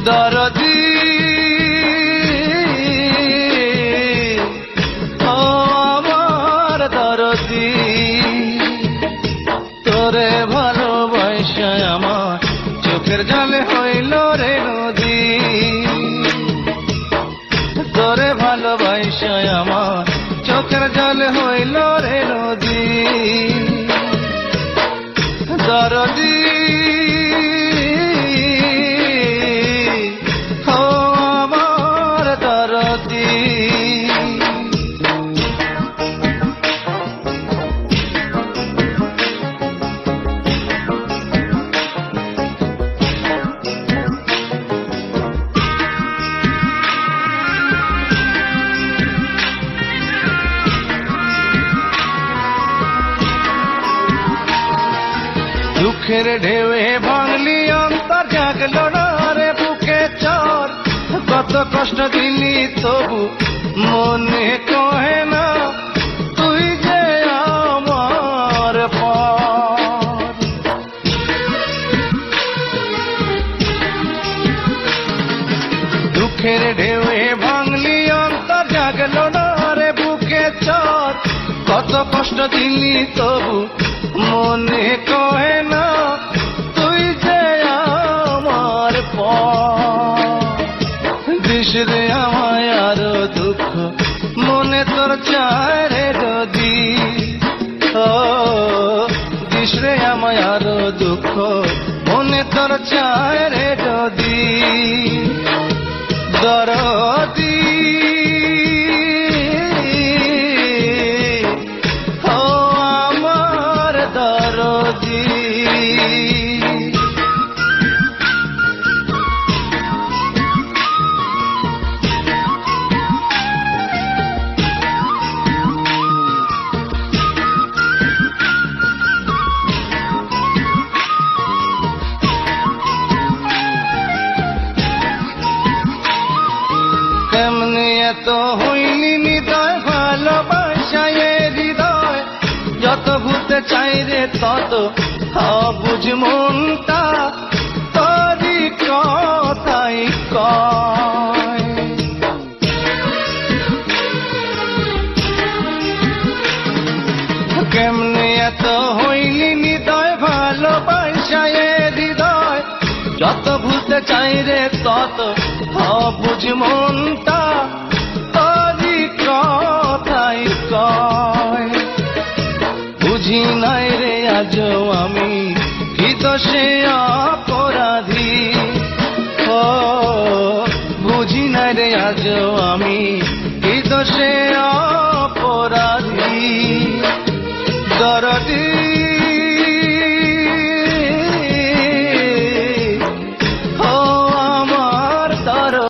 দরদি ও আমার দরদি, তোরে ভালোবাসা আমার চোখের জলে হইল রে নদী। তোরে ভালোবাসা আমার চোখের জলে হইল রে নদী। দরদি ও আমার দরদি। দুঃখের ঢেউয়ে ভাঙলি অন্তর, জাগলো না রে বুকে চর। কত কষ্ট দিলি তবু মনে কহে না, তুই যে আমার পর। দুঃখের ঢেউয়ে ভাঙলি অন্তর, জাগলো না রে বুকে চর। কত কষ্ট দিলি তবু মনে কহে না, তুই যে আমার পর। দিস রে আমায় আরো দুঃখ, মনে তোর চায় রে নদী। ও দিস রে আমায় আরো দুঃখ, মনে তোর চায় রে নদী। দরদি কেমনে এত হইলি নিদয় ভালোবাসায় হৃদয়। যত ভুলতে চাই রে তত বুঝ মনটা তোরই কথাই কয়। কেমনে এত হইলি নিদয় ভালোবাসায় হৃদয়। যত ভুলতে চাই রে তত বুঝ মনটা তোরই কথাই কয়। বুঝি নাই রে আজও আমি কি দোষে অপরাধী। ও বুঝি নাই রে আজও আমি কি দোষে